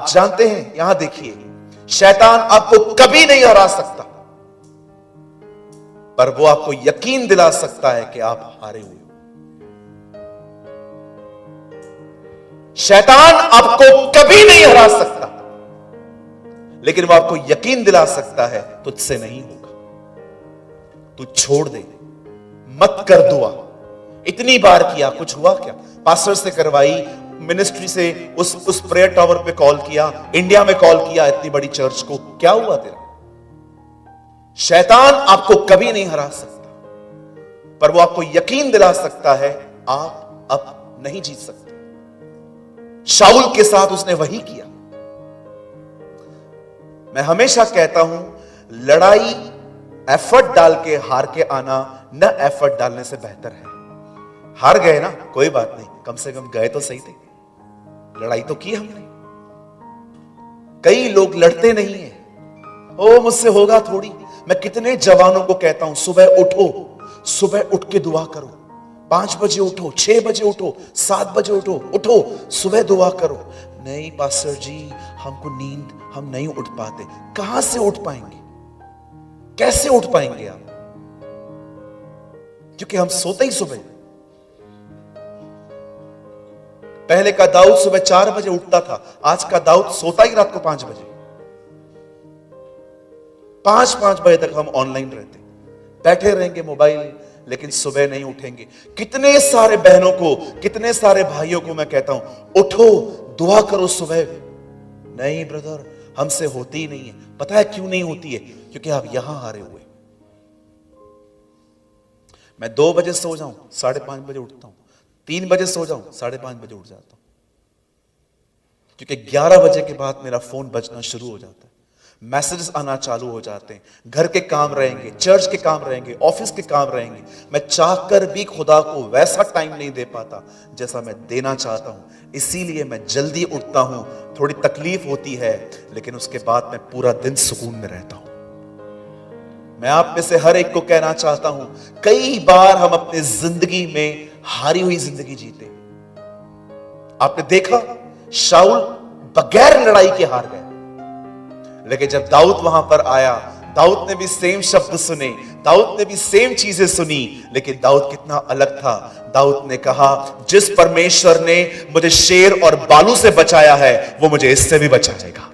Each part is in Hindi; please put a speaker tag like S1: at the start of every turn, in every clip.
S1: जानते हैं, यहां देखिए, शैतान आपको कभी नहीं हरा सकता, पर वो आपको यकीन दिला सकता है कि आप हारे हुए हो। शैतान आपको कभी नहीं हरा सकता, लेकिन वो आपको यकीन दिला सकता है तुझसे नहीं होगा, तू छोड़ दे, मत कर दुआ। इतनी बार किया, कुछ हुआ क्या? पास्टर से करवाई, मिनिस्ट्री से उस प्रेयर टावर पे कॉल किया, इंडिया में कॉल किया, इतनी बड़ी चर्च को, क्या हुआ तेरा? शैतान आपको कभी नहीं हरा सकता, पर वो आपको यकीन दिला सकता है आप अब नहीं जीत सकते। शाऊल के साथ उसने वही किया। मैं हमेशा कहता हूं, लड़ाई एफर्ट डाल के हार के आना न एफर्ट डालने से बेहतर है। हार गए ना, कोई बात नहीं, कम से कम गए तो सही थे, लड़ाई तो की हमने। कई लोग लड़ते नहीं है, ओ मुझसे होगा थोड़ी। मैं कितने जवानों को कहता हूं, सुबह उठो, सुबह उठ के दुआ करो, 5 बजे उठो, 6 बजे उठो, 7 बजे उठो, उठो सुबह दुआ करो। नहीं पास्टर जी, हमको नींद, हम नहीं उठ पाते। कहां से उठ पाएंगे? कैसे उठ पाएंगे आप? क्योंकि हम सोते ही सुबह। पहले का दाऊद सुबह 4 बजे उठता था, आज का दाऊद सोता ही रात को 5 बजे। 5 बजे तक हम ऑनलाइन रहते, बैठे रहेंगे मोबाइल, लेकिन सुबह नहीं उठेंगे। कितने सारे बहनों को, कितने सारे भाइयों को मैं कहता हूं, उठो दुआ करो सुबह। नहीं ब्रदर, हमसे होती ही नहीं है। पता है क्यों नहीं होती है? क्योंकि आप यहां हारे हुए। मैं 2 बजे सो जाऊं, 5:30 बजे उठता हूं, 3 बजे सो जाऊं, 5:30 बजे उठ जाता हूं, क्योंकि 11 बजे के बाद मेरा फोन बजना शुरू हो जाता है, मैसेजेस आना चालू हो जाते हैं। घर के काम रहेंगे, चर्च के काम रहेंगे, ऑफिस के काम रहेंगे। मैं चाहकर भी खुदा को वैसा टाइम नहीं दे पाता जैसा मैं देना चाहता हूं। इसीलिए मैं जल्दी उठता हूं, थोड़ी तकलीफ होती है, लेकिन उसके बाद मैं पूरा दिन सुकून में रहता हूं। मैं आप में से हर एक को कहना चाहता हूं, कई बार हम अपनी जिंदगी में हारी हुई जिंदगी जीते। आपने देखा, शाऊल बगैर लड़ाई के हार गया, लेकिन जब दाऊद वहां पर आया, दाऊद ने भी सेम शब्द सुने, दाऊद ने भी सेम चीजें सुनी, लेकिन दाऊद कितना अलग था। दाऊद ने कहा, जिस परमेश्वर ने मुझे शेर और बालू से बचाया है, वो मुझे इससे भी बचाएगा।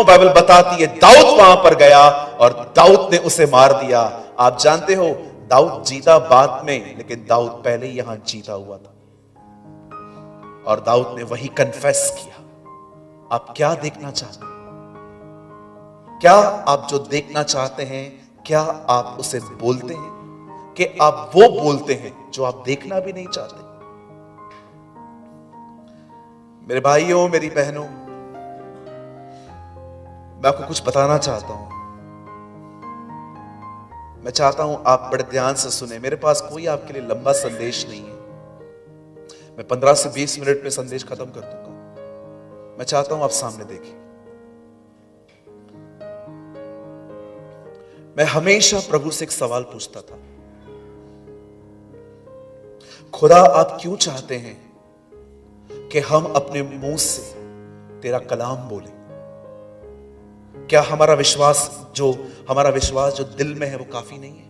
S1: बाइबल बताती है, दाऊद वहां पर गया और दाऊद ने उसे मार दिया। आप जानते हो, दाऊद जीता बाद में, लेकिन दाऊद पहले ही यहां जीता हुआ था, और दाऊद ने वही कन्फेस किया। आप क्या देखना चाहते हैं? क्या आप जो देखना चाहते हैं, क्या आप उसे बोलते हैं? कि आप वो बोलते हैं जो आप देखना भी नहीं चाहते? मेरे भाइयों, मेरी बहनों, मैं आपको कुछ बताना चाहता हूं। मैं चाहता हूं आप बड़े ध्यान से सुने। मेरे पास कोई आपके लिए लंबा संदेश नहीं है, मैं 15 से 20 मिनट में संदेश खत्म कर दूंगा। मैं चाहता हूं आप सामने देखिए। मैं हमेशा प्रभु से एक सवाल पूछता था, खुदा आप क्यों चाहते हैं कि हम अपने मुंह से तेरा कलाम बोलें? क्या हमारा विश्वास जो दिल में है वो काफी नहीं है?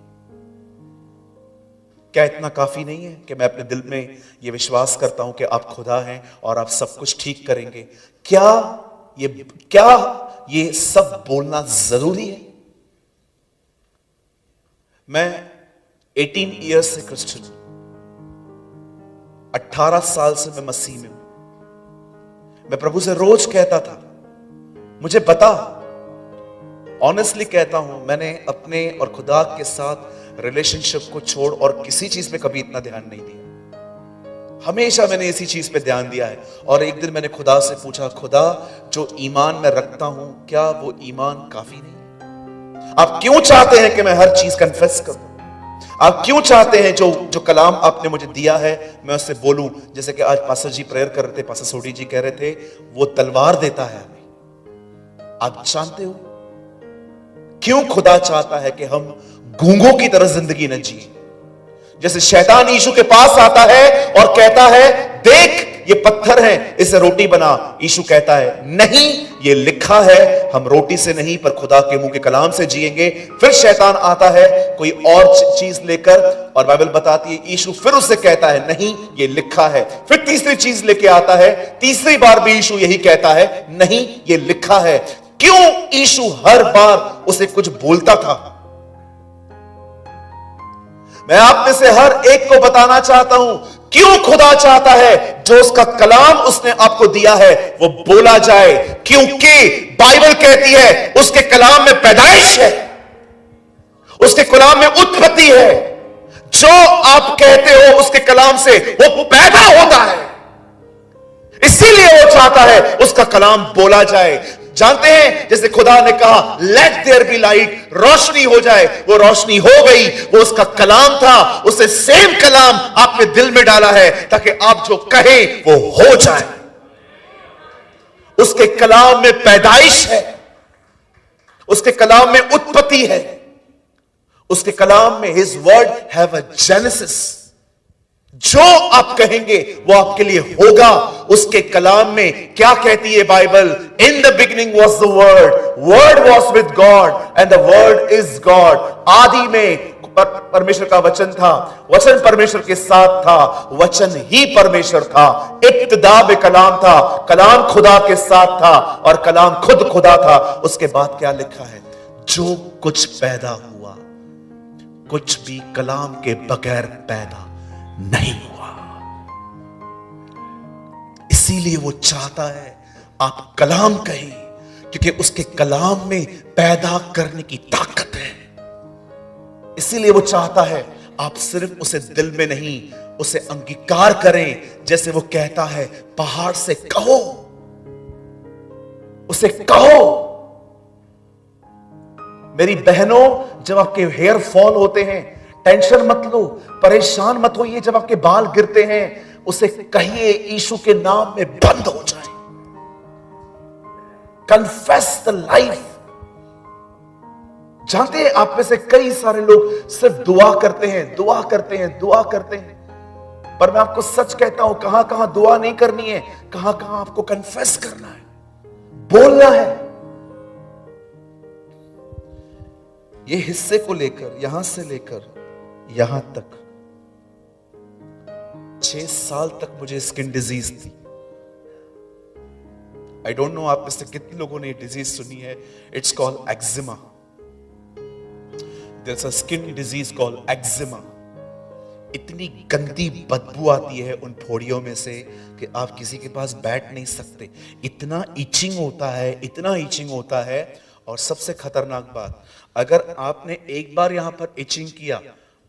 S1: क्या इतना काफी नहीं है कि मैं अपने दिल में ये विश्वास करता हूं कि आप खुदा हैं और आप सब कुछ ठीक करेंगे? क्या ये सब बोलना जरूरी है? मैं 18 ईयर्स से क्रिश्चियन हूं, 18 साल से मैं मसीह में हूं। मैं प्रभु से रोज कहता था, मुझे बता, ऑनेस्टली कहता हूं, मैंने अपने और खुदा के साथ रिलेशनशिप को छोड़ और किसी चीज पे कभी इतना ध्यान नहीं दिया। हमेशा मैंने इसी चीज पे ध्यान दिया है। और एक दिन मैंने खुदा से पूछा, खुदा जो ईमान मैं रखता हूं, क्या वो ईमान काफी नहीं? आप क्यों चाहते हैं कि मैं हर चीज कन्फेस करूं? आप क्यों चाहते हैं जो कलाम आपने मुझे दिया है मैं उससे बोलूं? जैसे कि आज पास्टर जी प्रेयर कर रहे थे, पास्टर सोडी जी कह रहे थे, वो तलवार देता है हमें। आप जानते हो क्यों खुदा चाहता है कि हम गूंगों की तरह जिंदगी न जिए? जैसे शैतान यीशु के पास आता है और कहता है, देख ये पत्थर हैं, इसे रोटी बना। यीशु कहता है नहीं, ये लिखा है हम रोटी से नहीं पर खुदा के मुंह के कलाम से जिएंगे। फिर शैतान आता है कोई और चीज लेकर, और बाइबल बताती है यीशु फिर उससे कहता है नहीं, ये लिखा है। फिर तीसरी चीज लेके आता है, तीसरी बार भी यीशु यही कहता है नहीं, ये लिखा है। क्यों यीशु हर बार उसे कुछ बोलता था? मैं आप में से हर एक को बताना चाहता हूं, क्यों खुदा चाहता है जो उसका कलाम उसने आपको दिया है वो बोला जाए। क्योंकि बाइबल कहती है उसके कलाम में पैदाइश है, उसके कलाम में उत्पत्ति है। जो आप कहते हो उसके कलाम से वो पैदा होता है, इसीलिए वो चाहता है उसका कलाम बोला जाए। जानते हैं, जैसे खुदा ने कहा लेट देयर बी लाइट, रोशनी हो जाए, वो रोशनी हो गई। वो उसका कलाम था, उसे सेम कलाम आपने दिल में डाला है ताकि आप जो कहें वो हो जाए। उसके कलाम में पैदाइश है, उसके कलाम में उत्पत्ति है, उसके कलाम में his word have a genesis. जो आप कहेंगे वो आपके लिए होगा। उसके कलाम में क्या कहती है Bible? In the beginning was the word, word was with God and the word is God. आदि में परमेश्वर का वचन था, वचन परमेश्वर के साथ था, वचन ही परमेश्वर था। इब्तिदा में कलाम था, कलाम खुदा के साथ था और कलाम खुद खुदा था। उसके बाद क्या लिखा है? जो कुछ पैदा हुआ कुछ भी कलाम के बगैर पैदा नहीं हुआ। इसीलिए वो चाहता है आप कलाम कहें, क्योंकि उसके कलाम में पैदा करने की ताकत है। इसीलिए वो चाहता है आप सिर्फ उसे दिल में नहीं, उसे अंगीकार करें। जैसे वो कहता है पहाड़ से कहो, उसे कहो। मेरी बहनों, जब आपके हेयर फॉल होते हैं टेंशन मत लो, परेशान मत होइए। जब आपके बाल गिरते हैं उसे कहिए यीशु के नाम में बंद हो जाए। Confess the life. जानते हैं आप में से कई सारे लोग सिर्फ दुआ करते हैं, दुआ करते हैं, दुआ करते हैं, पर मैं आपको सच कहता हूं कहां कहां दुआ नहीं करनी है, कहां कहां आपको कन्फेस करना है, बोलना है। ये हिस्से को लेकर यहां से लेकर यहां तक 6 साल तक मुझे स्किन डिजीज थी। आई डोंट नो आप में से कितने लोगों ने ये डिजीज सुनी है। It's called eczema. There is a skin disease called eczema. इतनी गंदी बदबू आती है उन फोड़ियों में से कि आप किसी के पास बैठ नहीं सकते। इतना ईचिंग होता है, इतना ईचिंग होता है। और सबसे खतरनाक बात, अगर आपने एक बार यहां पर इचिंग किया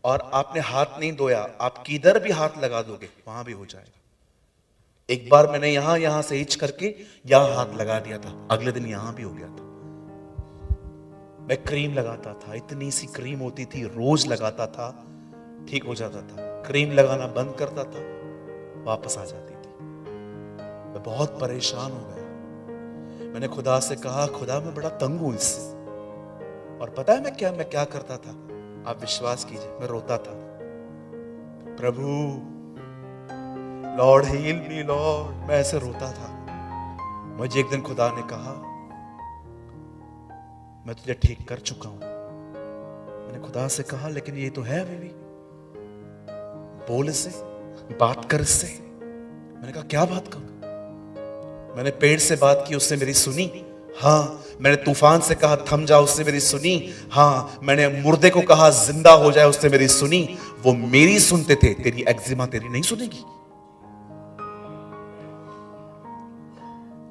S1: और आपने हाथ नहीं धोया, आप किधर भी हाथ लगा दोगे वहां भी हो जाएगा। एक बार मैंने यहां से इच करके यहां हाथ लगा दिया था, अगले दिन यहां भी हो गया था। मैं क्रीम लगाता था, इतनी सी क्रीम होती थी, रोज लगाता था, ठीक हो जाता था। क्रीम लगाना बंद करता था, वापस आ जाती थी। मैं बहुत परेशान हो गया। मैंने खुदा से कहा, खुदा मैं बड़ा तंग हूं इससे। और पता है मैं क्या करता था? आप विश्वास कीजिए, मैं रोता था, प्रभु लॉर्ड हील मी लॉर्ड। मैं ऐसे रोता था। मुझे एक दिन खुदा ने कहा, मैं तुझे ठीक कर चुका हूं। मैंने खुदा से कहा, लेकिन ये तो है अभी भी, बोल इससे, बात कर इससे। मैंने कहा क्या बात करूं? मैंने पेड़ से बात की, उससे मेरी सुनी। हाँ, मैंने तूफान से कहा थम जा, उससे मेरी सुनी। हाँ, मैंने मुर्दे को कहा जिंदा हो जाए, उससे मेरी सुनी। वो मेरी सुनते थे, तेरी एक्जिमा तेरी नहीं सुनेगी।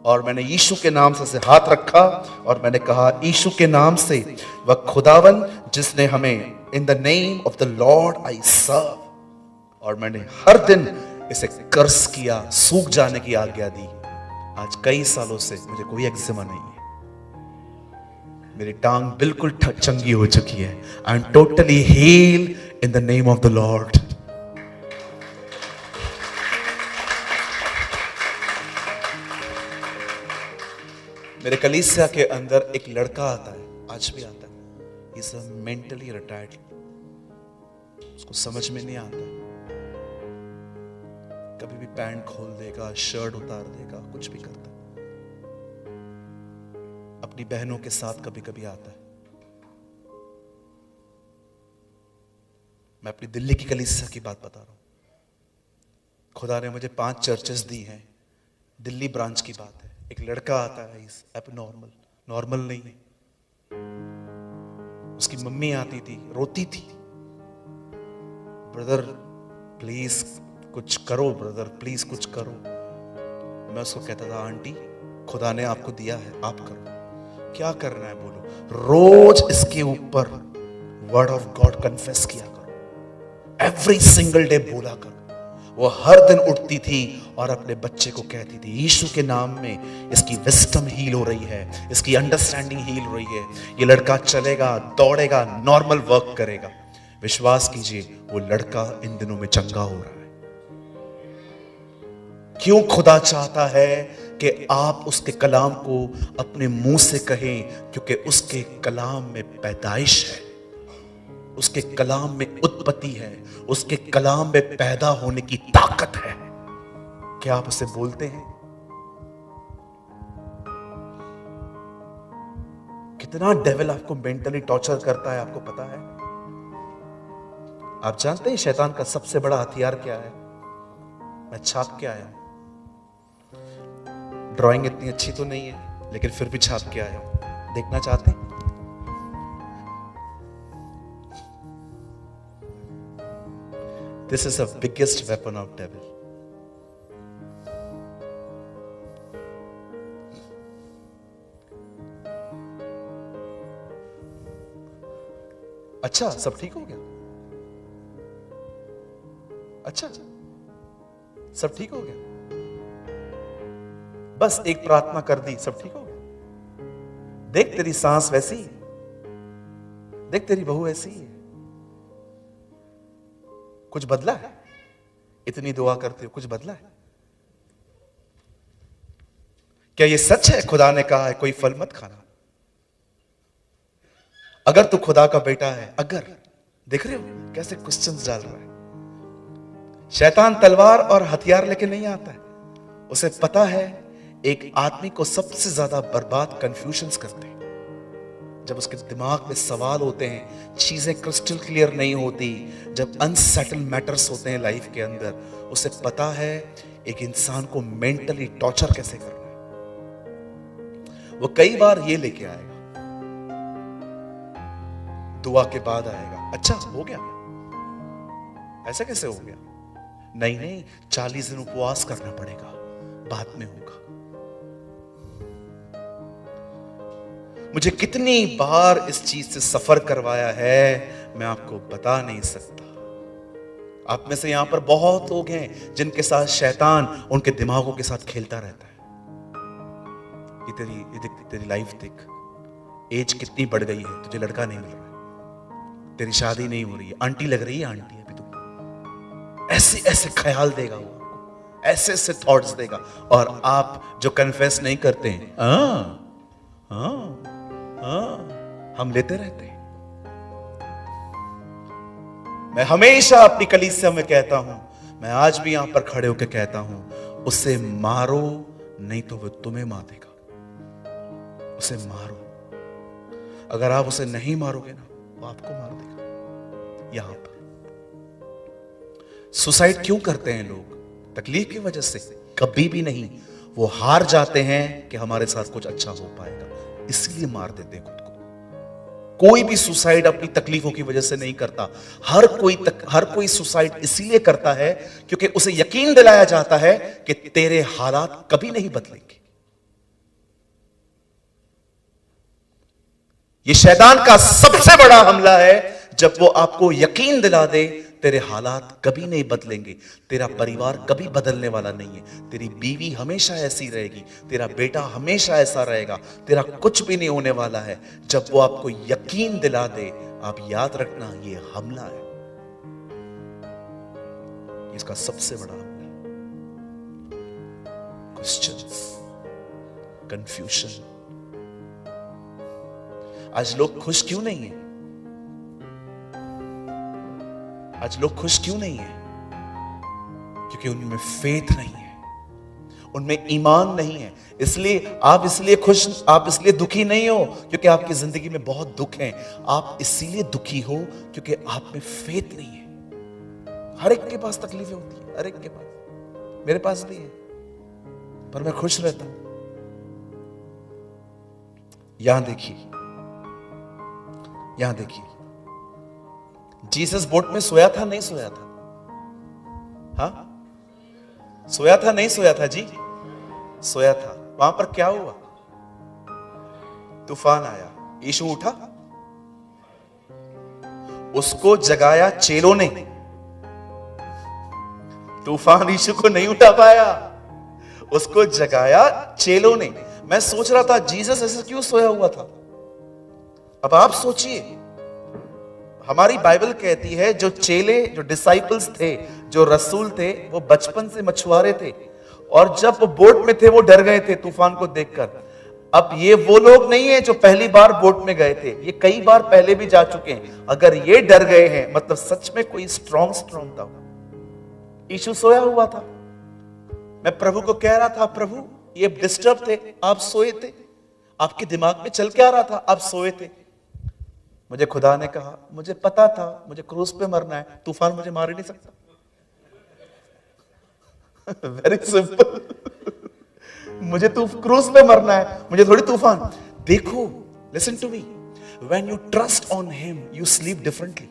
S1: और मैंने यीशु के नाम से हाथ रखा और मैंने कहा, यीशु के नाम से, वह खुदावन जिसने हमें, in the name of the Lord I serve. और मैंने हर दिन इसे कर्स किया, सूख जाने की आज्ञा दी। आज कई सालों से मुझे कोई एक्जिमा नहीं है। मेरी टांग बिल्कुल चंगी हो चुकी है। I am totally heal in the name of the Lord. मेरे कलीसिया के अंदर एक लड़का आता है, आज भी आता है। Is a mentally retired. उसको समझ में नहीं आता। कभी भी पैंट खोल देगा, शर्ट उतार देगा, कुछ भी करता है। अपनी बहनों के साथ कभी कभी आता है। मैं अपनी दिल्ली की कलीसिया की बात बता रहा हूं। खुदा ने मुझे 5 चर्चेस दी हैं। दिल्ली ब्रांच की बात है। एक लड़का आता है, इस एबनॉर्मल, नॉर्मल नहीं है। उसकी मम्मी आती थी, रोती थी, ब्रदर प्लीज कुछ करो, ब्रदर प्लीज कुछ करो। मैं उसको कहता था, आंटी खुदा ने आपको दिया है, आप करो। क्या करना है बोलो। रोज इसके ऊपर वर्ड ऑफ गॉड कन्फेस किया करो, एवरी सिंगल डे बोला करो। वो हर दिन उठती थी और अपने बच्चे को कहती थी, यीशु के नाम में इसकी विस्डम हील हो रही है, इसकी अंडरस्टैंडिंग हील हो रही है। ये लड़का चलेगा, दौड़ेगा, नॉर्मल वर्क करेगा। विश्वास कीजिए, वो लड़का इन दिनों में चंगा हो रहा है। क्यों? खुदा चाहता है कि आप उसके कलाम को अपने मुंह से कहें, क्योंकि उसके कलाम में पैदाइश है, उसके कलाम में उत्पत्ति है, उसके कलाम में पैदा होने की ताकत है। क्या आप उसे बोलते हैं? कितना डेविल आपको मेंटली टॉर्चर करता है, आपको पता है? आप जानते हैं शैतान का सबसे बड़ा हथियार क्या है? मैं छाप के आया हूं। ड्राइंग इतनी अच्छी तो नहीं है, लेकिन फिर भी छाप के आया हूं। देखना चाहते हैं? This is the biggest weapon of devil. अच्छा, सब ठीक हो गया? अच्छा, सब ठीक हो गया? बस एक प्रार्थना कर दी, सब ठीक हो गया? देख तेरी सांस वैसी है, देख तेरी बहू ऐसी है। कुछ बदला है? इतनी दुआ करते हो, कुछ बदला है? क्या ये सच है? खुदा ने कहा है कोई फल मत खाना। अगर तू खुदा का बेटा है, अगर, देख रहे हो कैसे क्वेश्चंस डाल रहा है। शैतान तलवार और हथियार लेके नहीं आता है। उसे पता है एक आदमी को सबसे ज्यादा बर्बाद कंफ्यूजन्स करते हैं। जब उसके दिमाग में सवाल होते हैं, चीजें क्रिस्टल क्लियर नहीं होती, जब अनसेटल मैटर्स होते हैं लाइफ के अंदर, उसे पता है एक इंसान को मेंटली टॉर्चर कैसे करना है। वो कई बार ये लेके आएगा, दुआ के बाद आएगा, अच्छा हो गया, ऐसा कैसे हो गया? नहीं नहीं, 40 दिन उपवास करना पड़ेगा, बाद में होगा। मुझे कितनी बार इस चीज से सफर करवाया है, मैं आपको बता नहीं सकता। आप में से यहां पर बहुत लोग हैं जिनके साथ शैतान उनके दिमागों के साथ खेलता रहता है। ये तेरी लाइफ देख, एज कितनी बढ़ गई है, तुझे लड़का नहीं मिल रहा है, तेरी शादी नहीं हो रही है, आंटी लग रही है आंटी अभी तू। ऐसे ऐसे ख्याल देगा वो, ऐसे ऐसे थॉट्स देगा। और आप जो कन्फेस नहीं करते हैं, हम लेते रहते हैं। मैं हमेशा अपनी कलीसिया में कहता हूं, मैं आज भी यहां पर खड़े होकर कहता हूं, उसे मारो नहीं तो वो तुम्हें मार देगा। उसे मारो, अगर आप उसे नहीं मारोगे ना, वो आपको मार देगा। यहां पर सुसाइड क्यों करते हैं लोग? तकलीफ की वजह से? कभी भी नहीं। वो हार जाते हैं कि हमारे साथ कुछ अच्छा हो पाएगा, इसलिए मार देते हैं खुद को। कोई भी सुसाइड अपनी तकलीफों की वजह से नहीं करता। हर कोई सुसाइड इसलिए करता है क्योंकि उसे यकीन दिलाया जाता है कि तेरे हालात कभी नहीं बदलेंगे। ये शैतान का सबसे बड़ा हमला है, जब वो आपको यकीन दिला दे तेरे हालात कभी नहीं बदलेंगे, तेरा परिवार कभी बदलने वाला नहीं है, तेरी बीवी हमेशा ऐसी रहेगी, तेरा बेटा हमेशा ऐसा रहेगा, तेरा कुछ भी नहीं होने वाला है। जब वो आपको यकीन दिला दे, आप याद रखना ये हमला है, इसका सबसे बड़ा हमला। Questions, confusion. आज लोग खुश क्यों नहीं है? आज लोग खुश क्यों नहीं है? क्योंकि उनमें फेथ नहीं है, उनमें ईमान नहीं है। इसलिए आप इसलिए खुश, आप इसलिए दुखी नहीं हो क्योंकि आपकी जिंदगी में बहुत दुख है। आप इसीलिए दुखी हो क्योंकि आप में फेथ नहीं है। हर एक के पास तकलीफें होती है, हर एक के पास, मेरे पास भी है, पर मैं खुश रहता हूं। यहां देखिए, यहां देखिए, जीसस बोट में सोया था नहीं सोया था? हाँ, सोया था नहीं सोया था जी? सोया था। वहां पर क्या हुआ? तूफान आया, यीशु उठा, उसको जगाया चेलों ने। तूफान यीशु को नहीं उठा पाया, उसको जगाया चेलों ने। मैं सोच रहा था जीसस ऐसे क्यों सोया हुआ था। अब आप सोचिए, हमारी बाइबल कहती है जो चेले, जो डिसाइपल्स थे, जो रसूल थे, वो बचपन से मछुआरे थे, और जब वो बोट में थे वो डर गए थे तूफान को देखकर। अब ये वो लोग नहीं है जो पहली बार बोट में गए थे, ये कई बार पहले भी जा चुके हैं। अगर ये डर गए हैं मतलब सच में कोई स्ट्रॉन्ग था। यीशु सोया हुआ था। मैं प्रभु को कह रहा था, प्रभु ये डिस्टर्ब थे, आप सोए थे, आपके दिमाग में चल के आ रहा था, आप सोए थे। मुझे खुदा ने कहा, मुझे पता था मुझे क्रूस पे मरना है, तूफान मुझे मार ही नहीं सकता। Very simple. मुझे क्रूस पे मरना है, मुझे थोड़ी तूफान। देखो, listen to me, when you trust on him you sleep differently.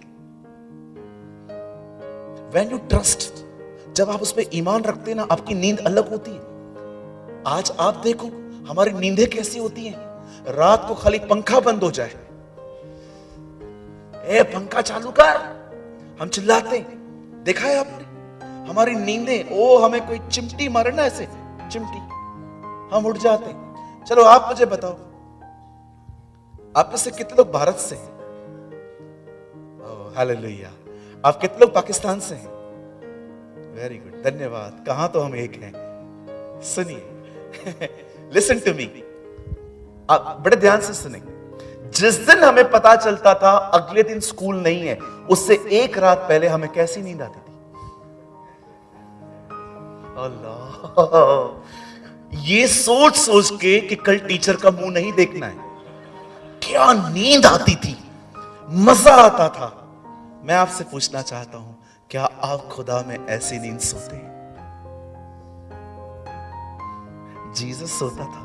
S1: When you trust, जब आप उस पर ईमान रखते हैं ना, आपकी नींद अलग होती है। आज आप देखो हमारी नींदें कैसी होती हैं। रात को खाली पंखा बंद हो जाए, ए पंखा चालू कर, हम चिल्लाते हैं। देखा है आपने हमारी नींदें, ओ हमें कोई चिमटी मारे ना, ऐसे चिमटी, हम उठ जाते हैं। चलो आप मुझे बताओ, आप में से कितने लोग भारत से हैं? Oh hallelujah. आप कितने लोग पाकिस्तान से हैं? वेरी गुड, धन्यवाद। कहां तो हम एक हैं। सुनिए, लिसन टू मी, आप बड़े ध्यान से सुने। जिस दिन हमें पता चलता था अगले दिन स्कूल नहीं है, उससे एक रात पहले हमें कैसी नींद आती थी? अल्लाह, ये सोच सोच के कि कल टीचर का मुंह नहीं देखना है, क्या नींद आती थी, मजा आता था। मैं आपसे पूछना चाहता हूं, क्या आप खुदा में ऐसी नींद सोते हैं? जीसस सोता था।